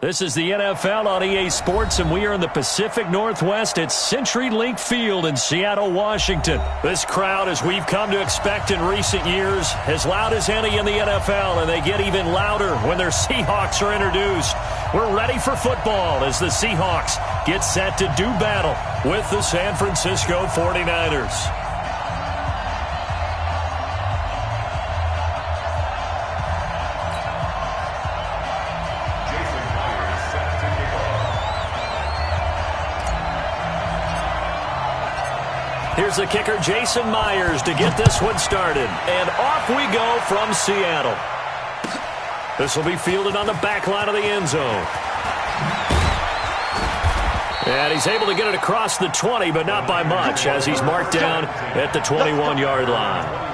This is the NFL on EA Sports, and we are in the Pacific Northwest at CenturyLink Field in Seattle, Washington. This crowd, as we've come to expect in recent years, as loud as any in the NFL, and they get even louder when their Seahawks are introduced. We're ready for football as the Seahawks get set to do battle with the San Francisco 49ers. Here's the kicker, Jason Myers, to get this one started. And off we go from Seattle. This will be fielded on the back line of the end zone. And he's able to get it across the 20, but not by much, as he's marked down at the 21-yard line.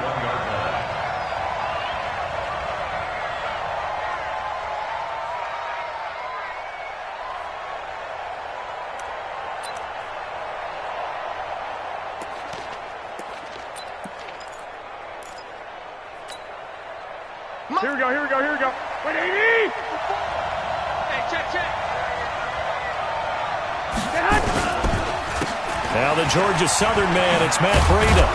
Here we go. Wait, 80! Hey, check. Now the Georgia Southern man, it's Matt Breida.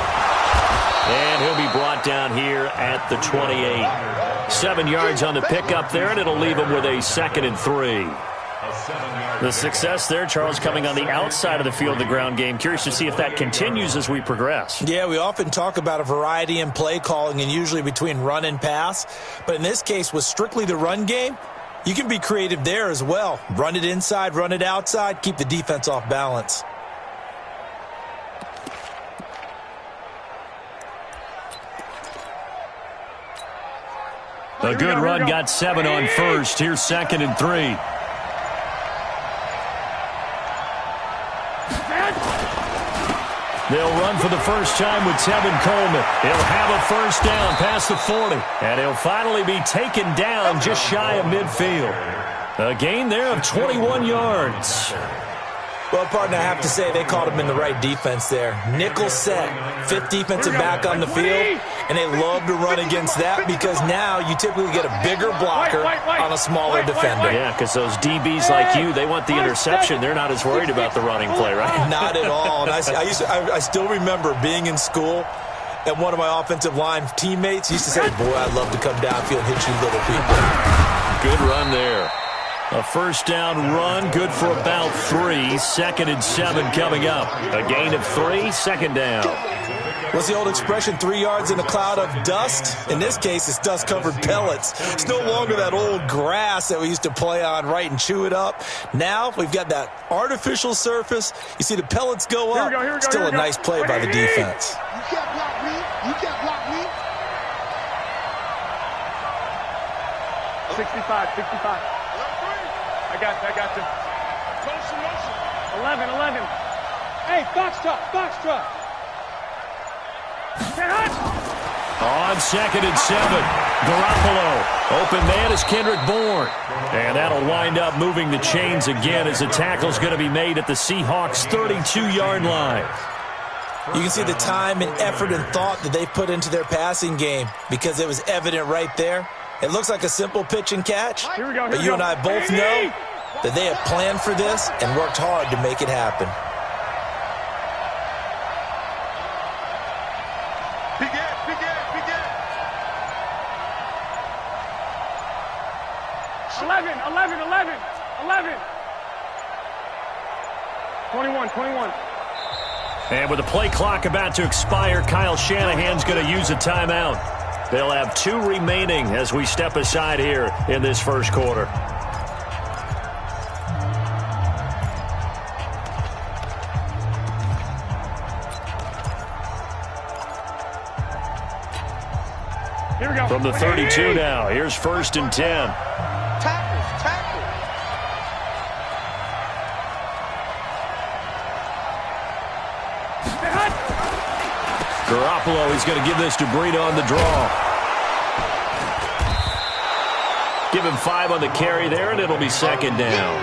And he'll be brought down here at the 28. 7 yards on the pickup there, and it'll leave him with a 2nd and 3. The success there, Charles, coming on the outside of the field, the ground game. Curious to see if that continues as we progress. Yeah, we often talk about a variety in play calling and usually between run and pass. But in this case, with strictly the run game, you can be creative there as well. Run it inside, run it outside, keep the defense off balance. A good run got 7 on first. Here's 2nd and 3. They'll run for the first time with Tevin Coleman. He'll have a first down past the 40. And he'll finally be taken down just shy of midfield. A gain there of 21 yards. Well, partner, I have to say they called him in the right defense there. Nickel set, 5th defensive back on the field, and they love to run against that because now you typically get a bigger blocker on a smaller defender. Yeah, because those DBs like you, they want the interception. They're not as worried about the running play, right? Not at all. And I still remember being in school, and one of my offensive line teammates used to say, boy, I'd love to come downfield and hit you little people. Good run there. A first down run, good for about 3. 2nd and 7 coming up. A gain of 3, 2nd down. What's the old expression, 3 yards in a cloud of dust? In this case, it's dust-covered pellets. It's no longer that old grass that we used to play on, right, and chew it up. Now we've got that artificial surface. You see the pellets go up. Still a nice play by the defense. You can't block me. 65. I got you. Motion. 11. Hey, box truck. On 2nd and 7, Garoppolo. Open man is Kendrick Bourne. And that'll wind up moving the chains again as the tackle's going to be made at the Seahawks' 32-yard line. You can see the time and effort and thought that they put into their passing game because it was evident right there. It looks like a simple pitch and catch, but you and I both know that they have planned for this and worked hard to make it happen. Begin. 11. 21. And with the play clock about to expire, Kyle Shanahan's going to use a timeout. They'll have 2 remaining as we step aside here in this first quarter. Here we go. From the 32 now, here's 1st and 10. Tackle. Garoppolo, he's going to give this to Breida on the draw. Give him 5 on the carry there, and it'll be 2nd down.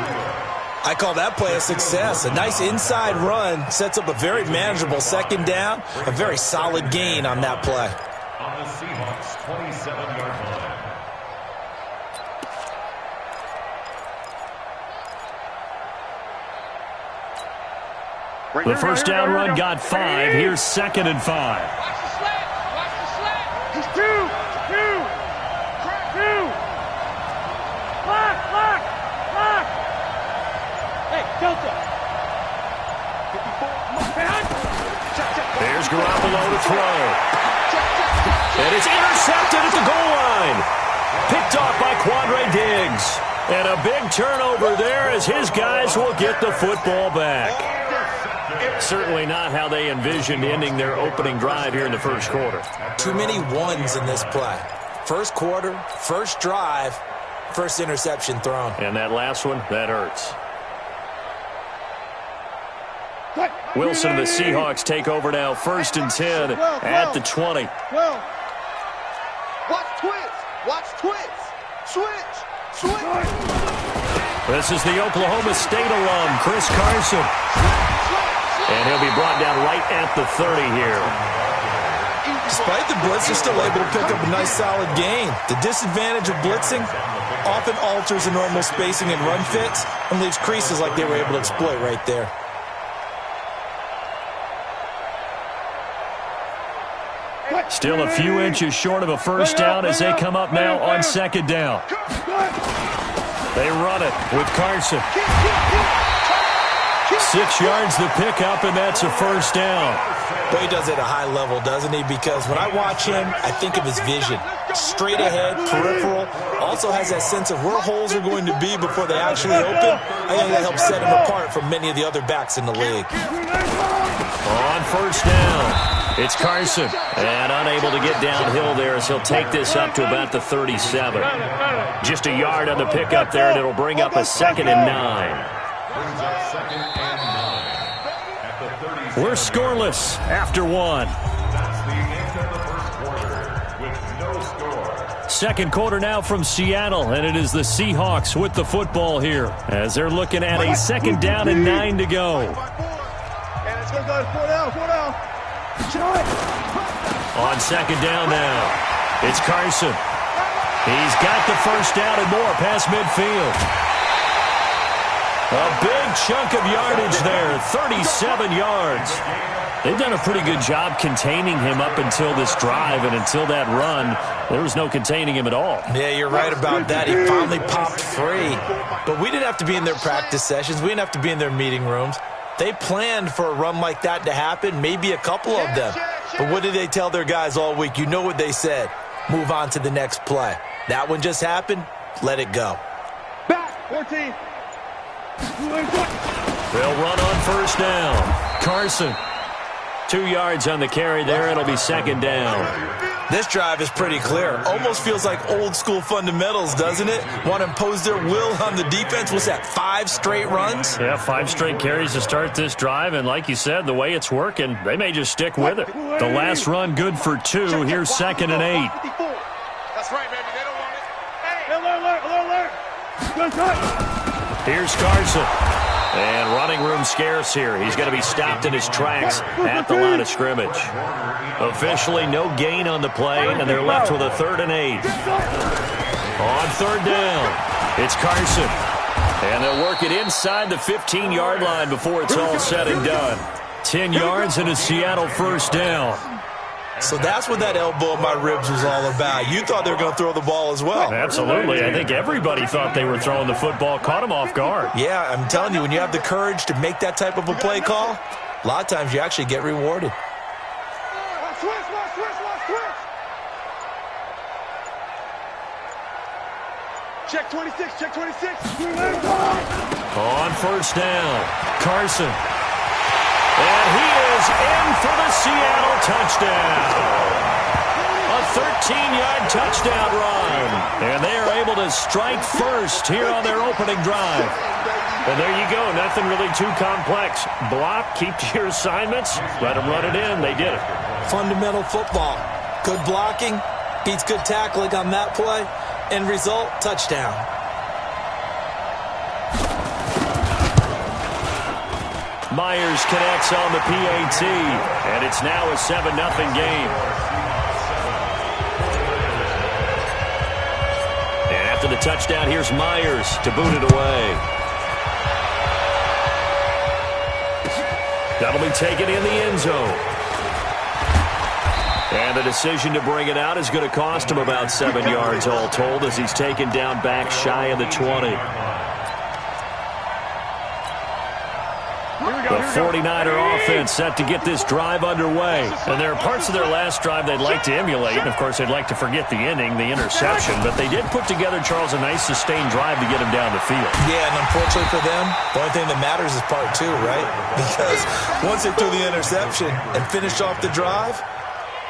I call that play a success. A nice inside run sets up a very manageable 2nd down. A very solid gain on that play. On the Seahawks' 27-yard line. The first down run got 5. Here's 2nd and 5. Watch the slant. Watch the slant. He's two. Lock. Hey, Delta. 54. There's Garoppolo to throw. And it's intercepted at the goal line. Picked off by Quandre Diggs. And a big turnover there as his guys will get the football back. Certainly not how they envisioned ending their opening drive here in the first quarter. Too many ones in this play. First quarter, first drive, first interception thrown. And that last one, that hurts. Wilson and the Seahawks take over now, 1st and 10 at the 20. Watch twits. Switch. This is the Oklahoma State alum, Chris Carson. And he'll be brought down right at the 30 here. Despite the blitz, they're still able to pick up a nice solid gain. The disadvantage of blitzing often alters the normal spacing and run fits and leaves creases like they were able to exploit right there. Still a few inches short of a first down as they come up now on 2nd down. They run it with Carson. 6 yards the pickup, and that's a first down. But he does it at a high level, doesn't he? Because when I watch him, I think of his vision. Straight ahead, peripheral. Also has that sense of where holes are going to be before they actually open. I think that helps set him apart from many of the other backs in the league. On first down, it's Carson. And unable to get downhill there as he'll take this up to about the 37. Just a yard on the pickup there, and it'll bring up a 2nd and 9. We're scoreless after 1. That's the end of the first quarter with no score. Second quarter now from Seattle, and it is the Seahawks with the football here as they're looking at a 2nd down and 9 to go. And it's going to go 4 down. On 2nd down now, it's Carson. He's got the first down and more past midfield. A big chunk of yardage there, 37 yards. They've done a pretty good job containing him up until this drive, and until that run, there was no containing him at all. Yeah, you're right about that. He finally popped free. But we didn't have to be in their practice sessions. We didn't have to be in their meeting rooms. They planned for a run like that to happen, maybe a couple of them. But what did they tell their guys all week? You know what they said. Move on to the next play. That one just happened. Let it go. Back, 14. They'll run on first down. Carson. 2 yards on the carry there. It'll be 2nd down. This drive is pretty clear. Almost feels like old school fundamentals, doesn't it? Want to impose their will on the defense. What's that, 5 straight runs? Yeah, 5 straight carries to start this drive. And like you said, the way it's working, they may just stick with it. The last run good for 2. Here's 2nd and 8. That's right, baby. They don't want it. Hey, alert. Here's Carson. And running room scarce here. He's going to be stopped in his tracks at the line of scrimmage. Officially no gain on the play, and they're left with a 3rd and 8. On 3rd down, it's Carson. And they'll work it inside the 15-yard line before it's all said and done. 10 yards and a Seattle first down. So that's what that elbow in my ribs was all about. You thought they were going to throw the ball as well. Absolutely. I think everybody thought they were throwing the football. Caught him off guard. Yeah, I'm telling you, when you have the courage to make that type of a play call, a lot of times you actually get rewarded. Switch. Check 26. On first down, Carson. And he is in for the Seattle touchdown. A 13-yard touchdown run. And they are able to strike first here on their opening drive. And there you go. Nothing really too complex. Block, keep to your assignments, let them run it in. They did it. Fundamental football. Good blocking beats good tackling on that play. End result, touchdown. Myers connects on the PAT, and it's now a 7-0 game. And after the touchdown, here's Myers to boot it away. That'll be taken in the end zone. And the decision to bring it out is going to cost him about 7 yards all told as he's taken down back shy of the 20. The 49er offense set to get this drive underway. And there are parts of their last drive they'd like to emulate. And, of course, they'd like to forget the ending, the interception. But they did put together, Charles, a nice sustained drive to get him down the field. Yeah, and unfortunately for them, the only thing that matters is part two, right? Because once they threw the interception and finished off the drive,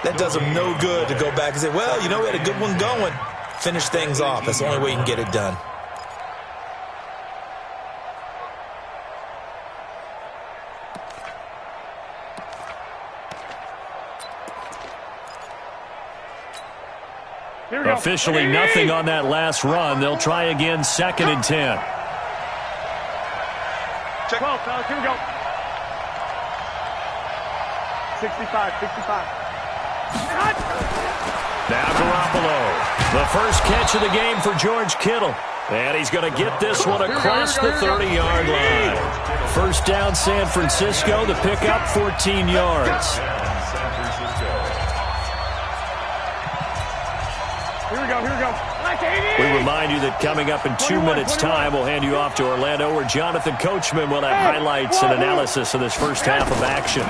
that does them no good to go back and say, well, you know, we had a good one going. Finish things off. That's the only way you can get it done. Officially nothing on that last run. They'll try again, 2nd and 10. Check. 12, fellas, here we go. 65. Now Garoppolo. The first catch of the game for George Kittle. And he's going to get this one across the 30-yard line. First down, San Francisco. The pickup, 14 yards. Here we go. We remind you that coming up in 2 minutes' time, we'll hand you off to Orlando, where Jonathan Coachman will have highlights and analysis of this first half of action.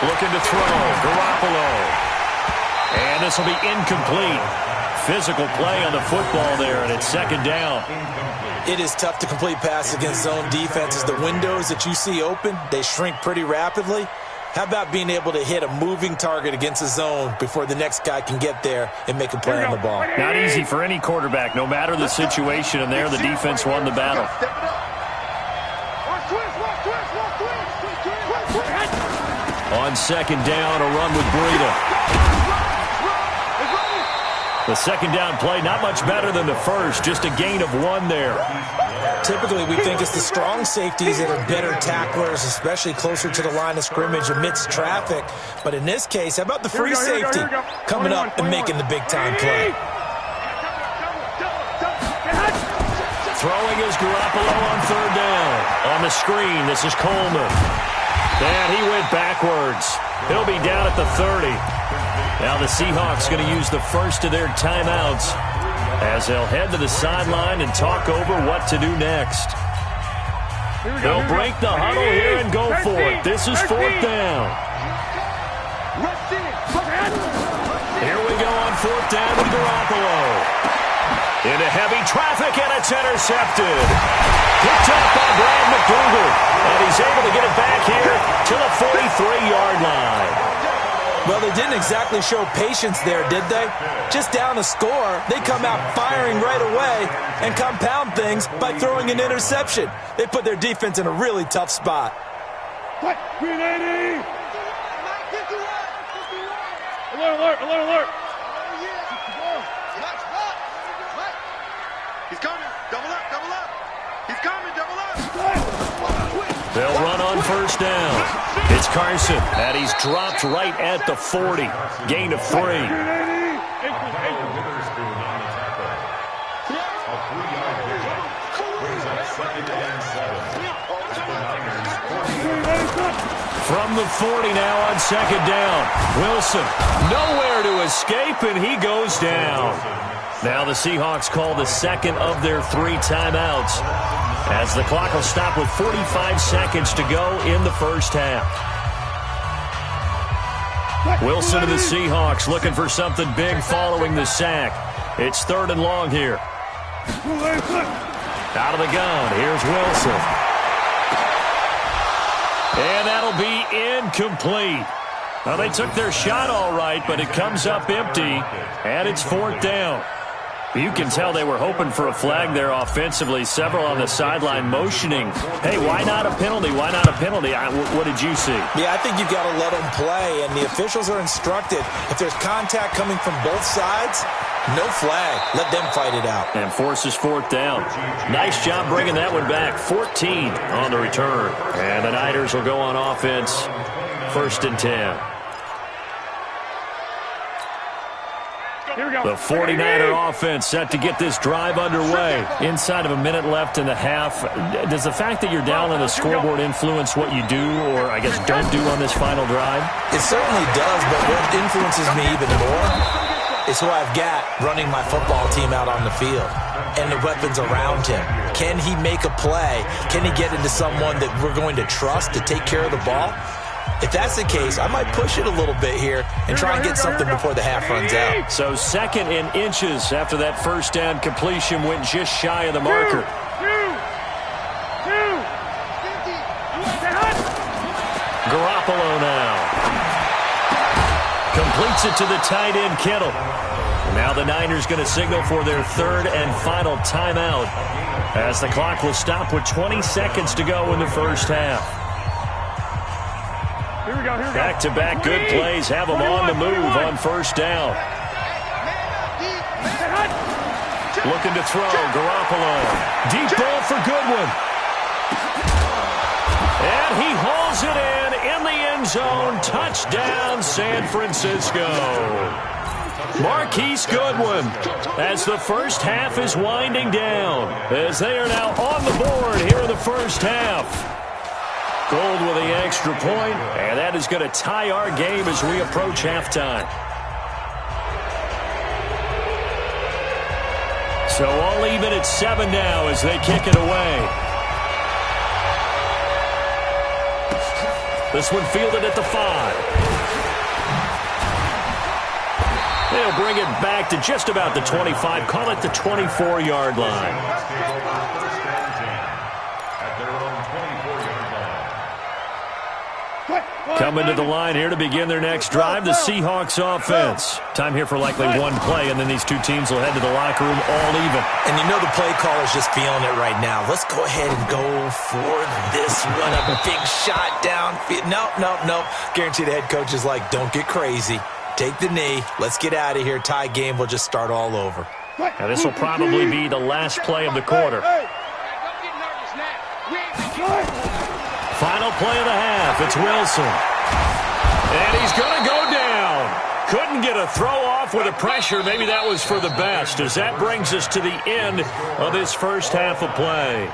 Looking to throw, Garoppolo. And this will be incomplete. Physical play on the football there, and it's 2nd down. It is tough to complete passes against zone defenses. The windows that you see open, they shrink pretty rapidly. How about being able to hit a moving target against a zone before the next guy can get there and make a play on the ball? Not easy for any quarterback, no matter the situation, and there the defense won the battle. On 2nd down, a run with Breida. The 2nd down play, not much better than the first, just a gain of 1 there. Typically, we think it's the strong safeties that are better tacklers, especially closer to the line of scrimmage amidst traffic. But in this case, how about the free safety coming up and making the big-time play? Throwing is Garoppolo on 3rd down. On the screen, this is Coleman. And he went backwards. He'll be down at the 30. Now the Seahawks going to use the first of their timeouts as they'll head to the sideline and talk over what to do next. They'll break the huddle here and go for it. This is 4th down. Here we go on 4th down with Garoppolo. Into heavy traffic, and it's intercepted. Picked up by Brad McDougal, and he's able to get it back here to the 43-yard line. Well, they didn't exactly show patience there, did they? Just down a score, they come out firing right away and compound things by throwing an interception. They put their defense in a really tough spot. What? Alert, alert, alert, alert. He's coming. Double up, double up. He's coming, double up. They'll run on 1st down. It's Carson, and he's dropped right at the 40. Gain of 3. From the 40 now on 2nd down. Wilson, nowhere to escape, and he goes down. Now the Seahawks call the 2nd of their 3 timeouts, as the clock will stop with 45 seconds to go in the first half. Wilson to the Seahawks looking for something big following the sack. It's 3rd and long here. Out of the gun, here's Wilson. And that'll be incomplete. Well, they took their shot all right, but it comes up empty, and it's 4th down. You can tell they were hoping for a flag there offensively. Several on the sideline motioning. Hey, why not a penalty? Why not a penalty? What did you see? Yeah, I think you've got to let them play, and the officials are instructed. If there's contact coming from both sides, no flag. Let them fight it out. And forces 4th down. Nice job bringing that one back. 14 on the return. And the Niners will go on offense. 1st and 10. The 49er offense set to get this drive underway. Inside of a minute left in the half. Does the fact that you're down on the scoreboard influence what you do, or I guess don't do on this final drive? It certainly does, but what influences me even more is who I've got running my football team out on the field and the weapons around him. Can he make a play? Can he get into someone that we're going to trust to take care of the ball? If that's the case, I might push it a little bit here and try and get something before the half runs out. So 2nd and inches after that first down completion went just shy of the marker. Garoppolo now. Completes it to the tight end, Kittle. Now the Niners going to signal for their 3rd and final timeout as the clock will stop with 20 seconds to go in the first half. Back-to-back good plays have them on the move on first down. Looking to throw, Garoppolo. Deep ball for Goodwin. And he hauls it in the end zone. Touchdown, San Francisco. Marquise Goodwin as the first half is winding down, as they are now on the board here in the first half. Gold with the extra point, and that is going to tie our game as we approach halftime. So all even at 7 now as they kick it away. This one fielded at the 5. They'll bring it back to just about the 25, call it the 24-yard line. Coming to the line here to begin their next drive, the Seahawks offense. Time here for likely one play, and then these two teams will head to the locker room all even. And you know the play caller's just feeling it right now. Let's go ahead and go for this one. A big shot downfield. No. Guarantee the head coach is like, don't get crazy. Take the knee. Let's get out of here. Tie game. We'll just start all over. Now this will probably be the last play of the quarter. Final play of the half. It's Wilson. And he's going to go down. Couldn't get a throw off with the pressure. Maybe that was for the best, as that brings us to the end of this first half of play.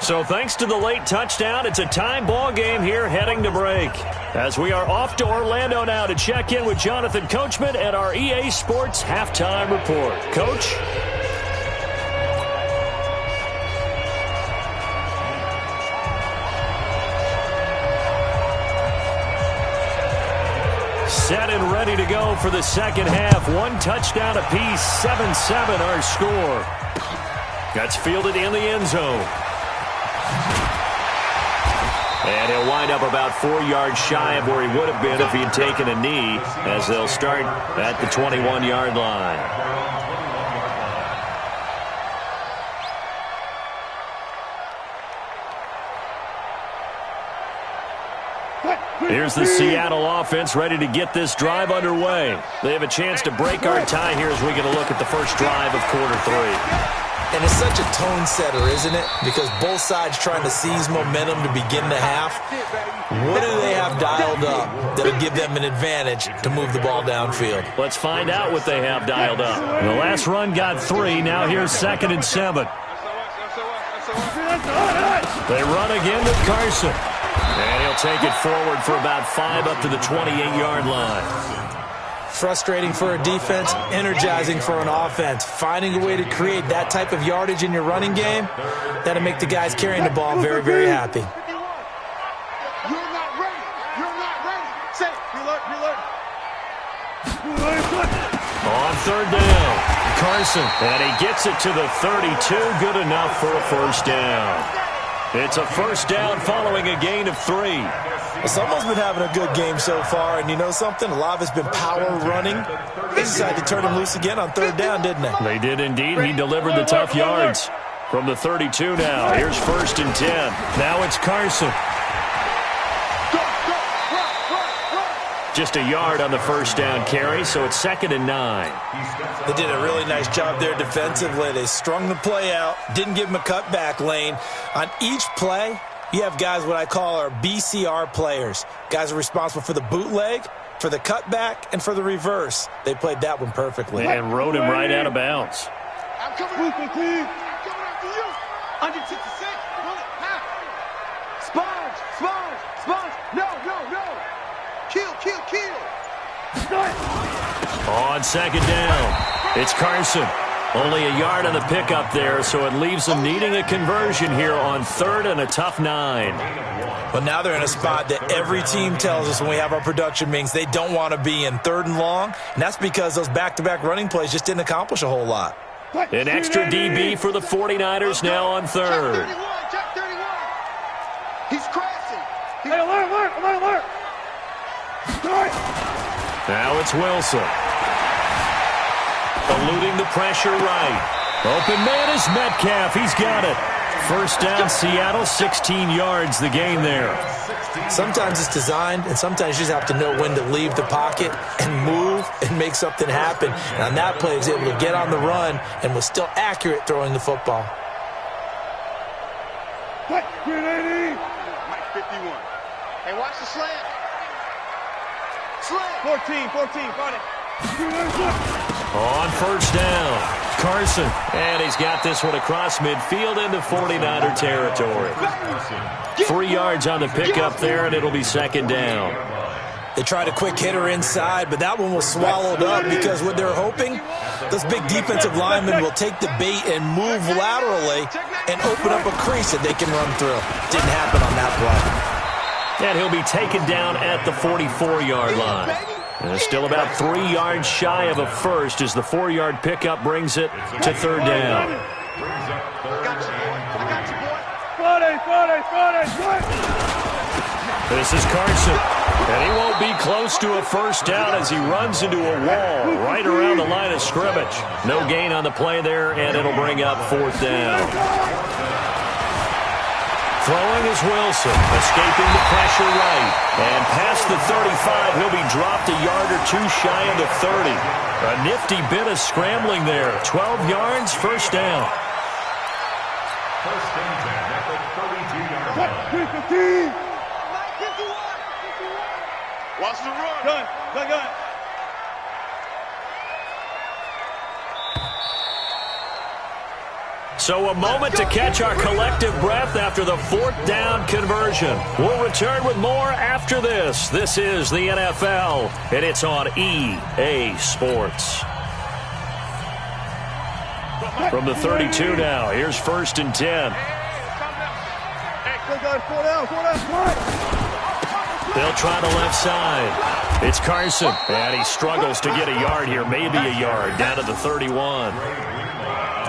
So thanks to the late touchdown, it's a time ball game here heading to break. As we are off to Orlando now to check in with Jonathan Coachman at our EA Sports Halftime Report. Coach? Set and ready to go for the second half. One touchdown apiece, 7-7 our score. That's fielded in the end zone. And he'll wind up about 4 yards shy of where he would have been if he had taken a knee, as they'll start at the 21-yard line. Here's the Seattle offense ready to get this drive underway. They have a chance to break our tie here as we get a look at the first drive of quarter 3. And it's such a tone setter, isn't it? Because both sides trying to seize momentum to begin the half. What do they have dialed up that'll give them an advantage to move the ball downfield? Let's find out what they have dialed up. The last run got 3. Now here's 2nd and 7. They run again with Carson. And he'll take it forward for about 5 up to the 28-yard line. Frustrating for a defense, energizing for an offense. Finding a way to create that type of yardage in your running game, that'll make the guys carrying the ball very, very happy. You're not ready. You're not ready. Say, reload. On 3rd down, Carson. And he gets it to the 32. Good enough for a first down. It's a first down following a gain of 3. Well, someone's been having a good game so far, and you know something? A lot of it's been power running. They decided to turn him loose again on 3rd down, didn't they? They did indeed. He delivered the tough yards. From the 32 now, here's 1st and 10. Now it's Carson. Just a yard on the first down carry, so it's 2nd and 9. They did a really nice job there defensively. They strung the play out, didn't give him a cutback lane. On each play, you have guys what I call our BCR players. Guys are responsible for the bootleg for the cutback and for the reverse. They played that one perfectly. And rode him right out of bounds. I'm coming after you. Under 66. Sponge. No. Kill. On second down, it's Carson. Only a yard on the pickup there, so it leaves them needing a conversion here on 3rd and a tough 9. But now they're in a spot that every team tells us when we have our production meetings they don't want to be in, 3rd and long, and that's because those back-to-back running plays just didn't accomplish a whole lot. An extra DB for the 49ers now on 3rd. Jack 31. He's crashing. Hey, alert. Now it's Wilson. Eluding the pressure right. Open man is Metcalf. He's got it. First down, Seattle, 16 yards the gain there. Sometimes it's designed, and sometimes you just have to know when to leave the pocket and move and make something happen. And on that play, he was able to get on the run and was still accurate throwing the football. Mike 51. Hey, watch the slant. 14, got it. On first down, Carson. And he's got this one across midfield into 49er territory. 3 yards on the pickup there, and it'll be second down. They tried a quick hitter inside, but that one was swallowed up because what they're hoping, those big defensive linemen will take the bait and move laterally and open up a crease that they can run through. Didn't happen on that play. And he'll be taken down at the 44-yard line. And it's still about 3 yards shy of a first as the 4-yard pickup brings it to 3rd down. This is Carson. And he won't be close to a first down as he runs into a wall right around the line of scrimmage. No gain on the play there, and it'll bring up 4th down. Throwing is Wilson, escaping the pressure right. And past the 35, he'll be dropped a yard or 2 shy of the 30. A nifty bit of scrambling there. 12 yards, first down. First and 10 at the 32-yard line. Watch the run. Gun. So a moment to catch our collective breath after the 4th down conversion. We'll return with more after this. This is the NFL, and it's on EA Sports. From the 32 now, here's 1st and 10. They'll try the left side. It's Carson, and he struggles to get a yard here, maybe a yard, down to the 31.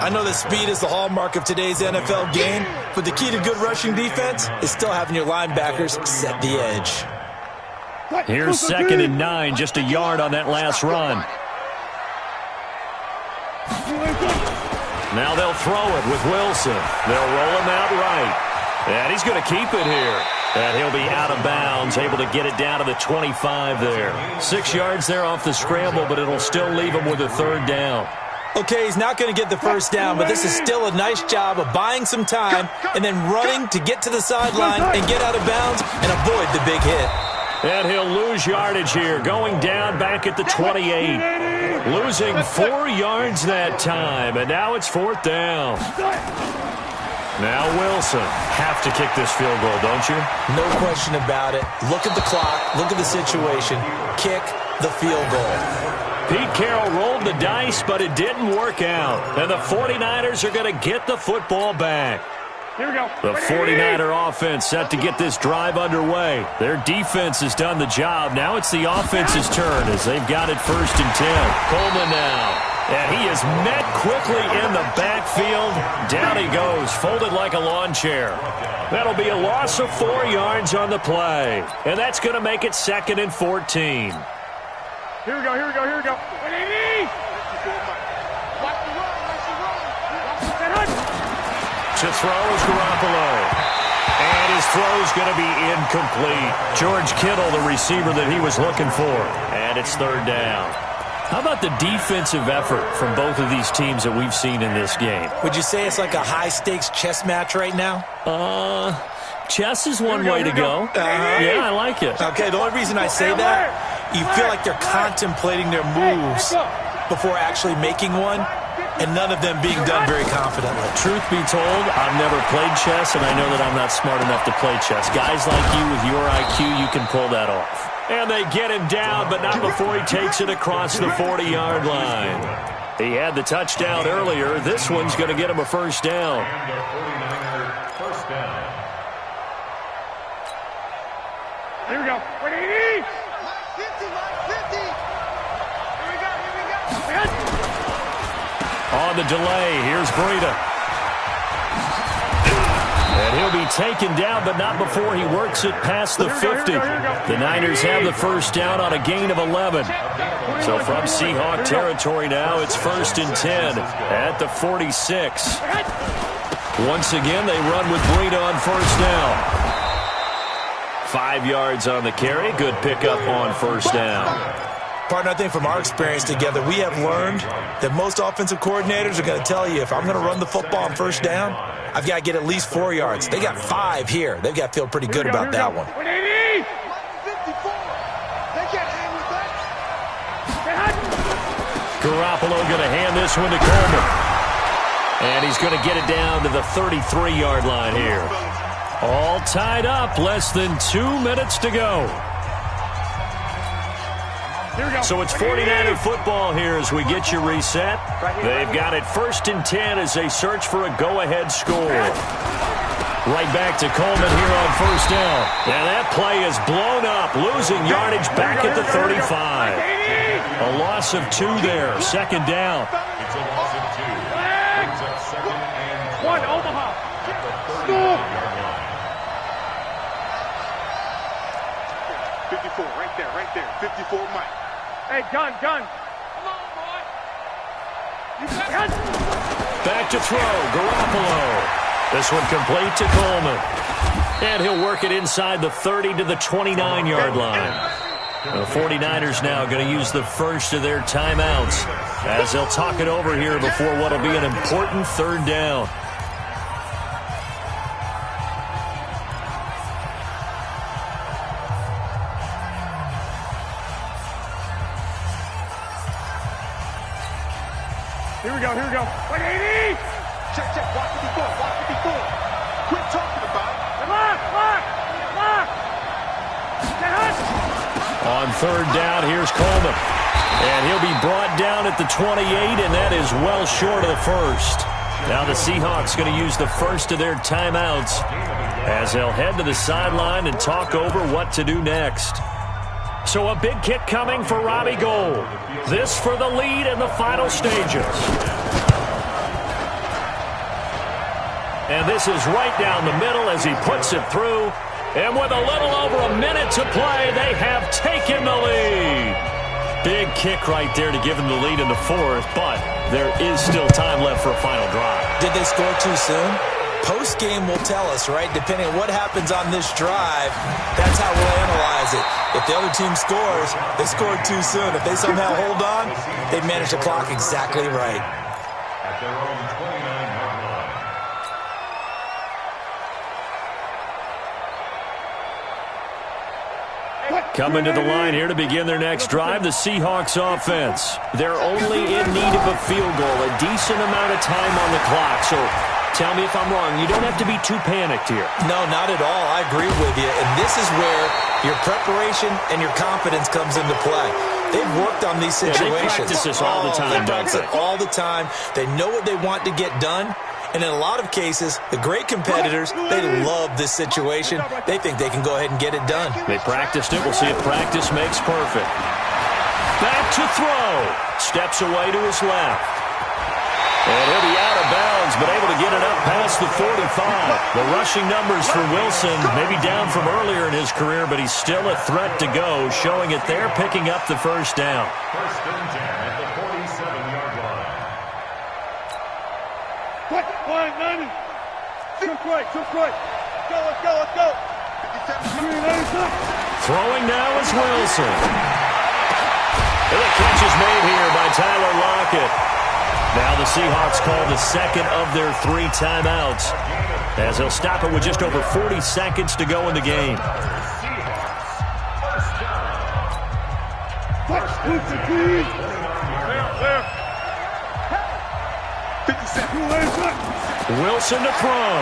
I know that speed is the hallmark of today's NFL game, but the key to good rushing defense is still having your linebackers set the edge. Here's 2nd and 9, just a yard on that last run. Now they'll throw it with Wilson. They'll roll him out right. And he's going to keep it here. And he'll be out of bounds, able to get it down to the 25 there. 6 yards there off the scramble, but it'll still leave him with a 3rd down. Okay, he's not going to get the first down, but this is still a nice job of buying some time and then running to get to the sideline and get out of bounds and avoid the big hit. And he'll lose yardage here, going down back at the 28. Losing 4 yards that time, and now it's 4th down. Now Wilson, have to kick this field goal, don't you? No question about it. Look at the clock, look at the situation, kick the field goal. Pete Carroll rolled the dice, but it didn't work out. And the 49ers are going to get the football back. Here we go. The 49er offense set to get this drive underway. Their defense has done the job. Now it's the offense's turn as they've got it 1st and 10. Coleman now. And he is met quickly in the backfield. Down he goes, folded like a lawn chair. That'll be a loss of 4 yards on the play. And that's going to make it 2nd and 14. Here we go. Watch the run. To throw is Garoppolo. And his throw is going to be incomplete. George Kittle, the receiver that he was looking for. And it's 3rd down. How about the defensive effort from both of these teams that we've seen in this game? Would you say it's like a high-stakes chess match right now? Chess is one way to go. Yeah, I like it. Okay, the only reason I say that, you feel like they're contemplating their moves before actually making one, and none of them being done very confidently. Truth be told, I've never played chess, and I know that I'm not smart enough to play chess. Guys like you with your IQ, you can pull that off. And they get him down, but not before he takes it across the 40-yard line. He had the touchdown earlier. This one's going to get him a first down. And the 49er first down. Here we go. 180. Mike 50, Mike 50. Here we go, On the delay, here's Breida. And he'll be taken down, but not before he works it past the 50. The Niners have the first down on a gain of 11. So from Seahawk territory now, it's 1st and 10 at the 46. Once again, they run with Breida on first down. 5 yards on the carry. Good pickup on first down. Partner, I think from our experience together, we have learned that most offensive coordinators are going to tell you, if I'm going to run the football on first down, I've got to get at least 4 yards. They got 5 here. They've got to feel pretty good about that one. 180. Mike 54. They can't hang with that. Garoppolo going to hand this one to Coleman. And he's going to get it down to the 33-yard line here. All tied up, less than 2 minutes to go. So it's 49er football here as we get you reset. They've got it 1st and 10 as they search for a go-ahead score. Right back to Coleman here on first down. And that play is blown up, losing yardage back at the 35. A loss of 2 there, 2nd down. It's a loss of 2. Brings up 2nd and 1, Omaha. at the 39-yard line. 54, right there. 54, Mike. Hey, gun. Come on, boy. You got it. Back to throw, Garoppolo. This one complete to Coleman. And he'll work it inside the 30 to the 29-yard line. The 49ers now going to use the first of their timeouts as they'll talk it over here before what will be an important 3rd down. Here we go. 180. Check. Watch 54. Quit talking about it. Lock. On 3rd down, here's Coleman. And he'll be brought down at the 28, and that is well short of the first. Now the Seahawks going to use the first of their timeouts as they'll head to the sideline and talk over what to do next. So a big kick coming for Robbie Gould. This for the lead in the final stages. And this is right down the middle as he puts it through. And with a little over a minute to play, they have taken the lead. Big kick right there to give them the lead in the 4th, but there is still time left for a final drive. Did they score too soon? Post-game will tell us, right? Depending on what happens on this drive, that's how we'll analyze it. If the other team scores, they scored too soon. If they somehow hold on, they manage the clock exactly right. At their own 29-yard line. Coming to the line here to begin their next drive, the Seahawks offense. They're only in need of a field goal, a decent amount of time on the clock. So tell me if I'm wrong. You don't have to be too panicked here. No, not at all. I agree with you. And this is where your preparation and your confidence comes into play. They've worked on these situations. They practice this all the time, They practice it all the time. They know what they want to get done. And in a lot of cases, the great competitors, they love this situation. They think they can go ahead and get it done. They practiced it. We'll see if practice makes perfect. Back to throw. Steps away to his left. And he'll be out of bounds, but able to get it up past the 45. The rushing numbers for Wilson, maybe down from earlier in his career, but he's still a threat to go, showing it there, picking up the first down. 1st and 10 at the 47-yard line. Quick, 190. Too quick. Let's go. Throwing now is Wilson. And the catch is made here by Tyler Lockett. Now the Seahawks call the 2nd of their 3 timeouts as they'll stop it with just over 40 seconds to go in the game. Clear. 50 seconds. Wilson to throw.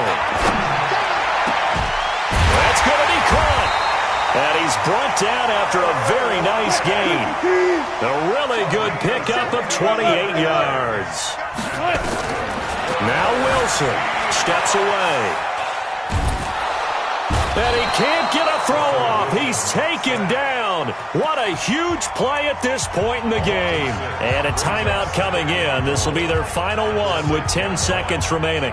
That's going to be caught. And he's brought down after a very nice gain. A really good pickup of 28 yards. Now Wilson steps away. And he can't get a throw off. He's taken down. What a huge play at this point in the game. And a timeout coming in. This will be their final one with 10 seconds remaining.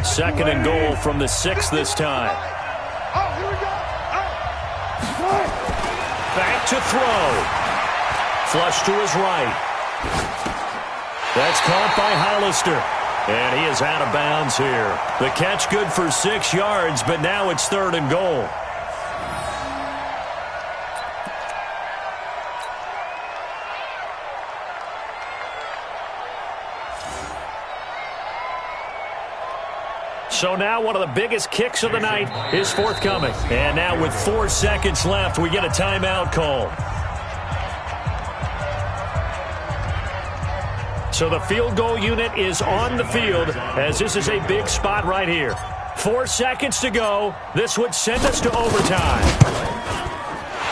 Second and goal from the 6 this time. Oh, here we go. Back to throw. Flush to his right. That's caught by Hollister. And he is out of bounds here. The catch good for 6 yards, but now it's 3rd and goal. So now one of the biggest kicks of the night is forthcoming. And now with 4 seconds left, we get a timeout call. So the field goal unit is on the field as this is a big spot right here. 4 seconds to go. This would send us to overtime.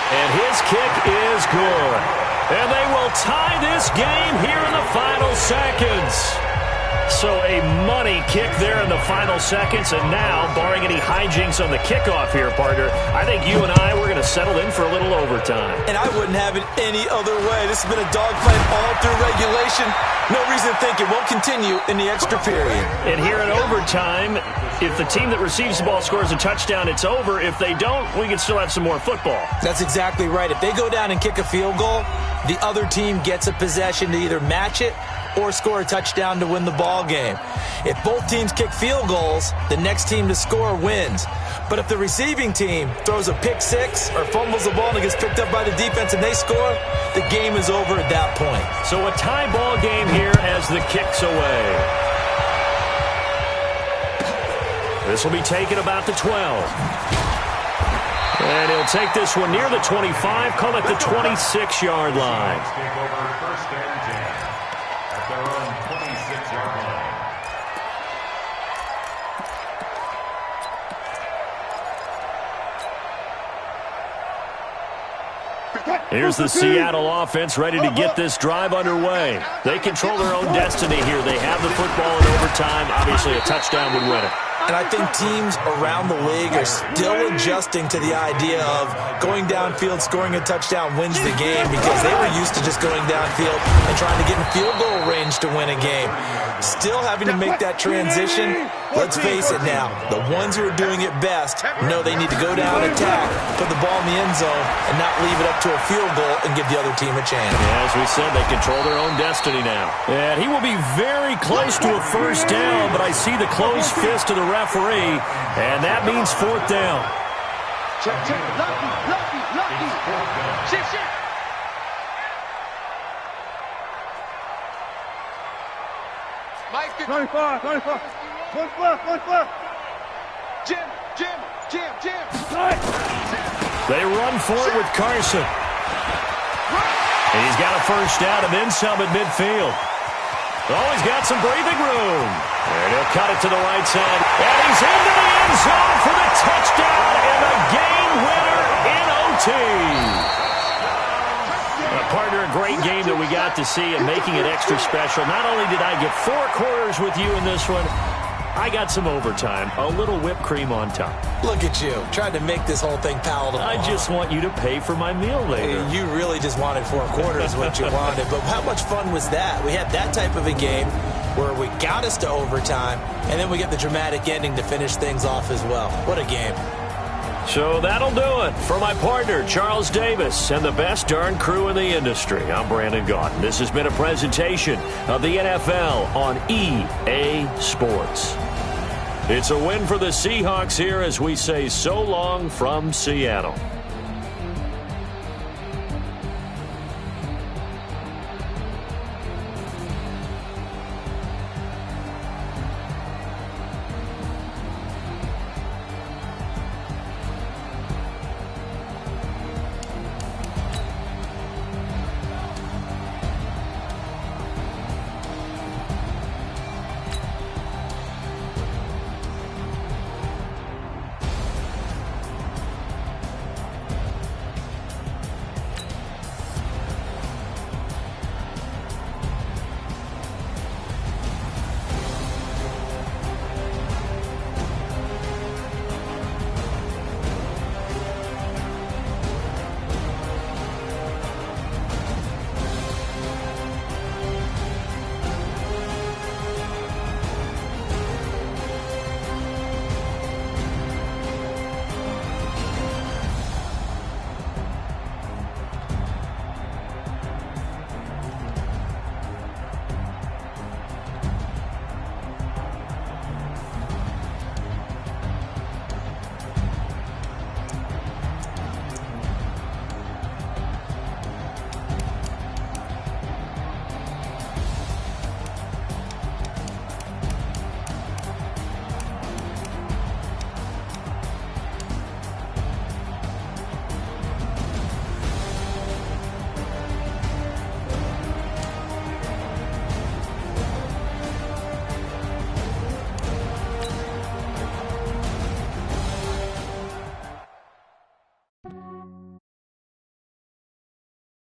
And his kick is good. And they will tie this game here in the final seconds. So a money kick there in the final seconds, and now, barring any hijinks on the kickoff here, partner, I think you and I, we're going to settle in for a little overtime. And I wouldn't have it any other way. This has been a dogfight all through regulation. No reason to think it won't continue in the extra period. And here in overtime, if the team that receives the ball scores a touchdown, it's over. If they don't, we can still have some more football. That's exactly right. If they go down and kick a field goal, the other team gets a possession to either match it or score a touchdown to win the ball game. If both teams kick field goals, the next team to score wins. But if the receiving team throws a pick six or fumbles the ball and it gets picked up by the defense and they score, the game is over at that point. So a tie ball game here as the kick's away. This will be taken about the 12. And he'll take this one near the 25, call it the 26-yard line. Here's the Seattle offense ready to get this drive underway. They control their own destiny here. They have the football in overtime. Obviously, a touchdown would win it. And I think teams around the league are still adjusting to the idea of going downfield, scoring a touchdown wins the game because they were used to just going downfield and trying to get in field goal range to win a game. Still having to make that transition. Let's face it now, the ones who are doing it best know they need to go down, attack, put the ball in the end zone, and not leave it up to a field goal and give the other team a chance. Yeah, as we said, they control their own destiny now. And he will be very close to a first down, but I see the closed fist of the referee, and that means 4th down. Check. Lucky. Shit. Mike, 25. One flip. Jim. They run for it with Carson. And he's got a first down and then some at midfield. Oh, he's got some breathing room. And he'll cut it to the right side. And he's into the end zone for the touchdown and the game winner in OT. Partner, a great game that we got to see and making it extra special. Not only did I get 4 quarters with you in this one, I got some overtime, a little whipped cream on top. Look at you, trying to make this whole thing palatable. I just want you to pay for my meal later. You really just wanted 4 quarters what you wanted, but how much fun was that? We had that type of a game where we got us to overtime, and then we get the dramatic ending to finish things off as well. What a game. So that'll do it. For my partner, Charles Davis, and the best darn crew in the industry, I'm Brandon Gaudin. This has been a presentation of the NFL on EA Sports. It's a win for the Seahawks here as we say so long from Seattle.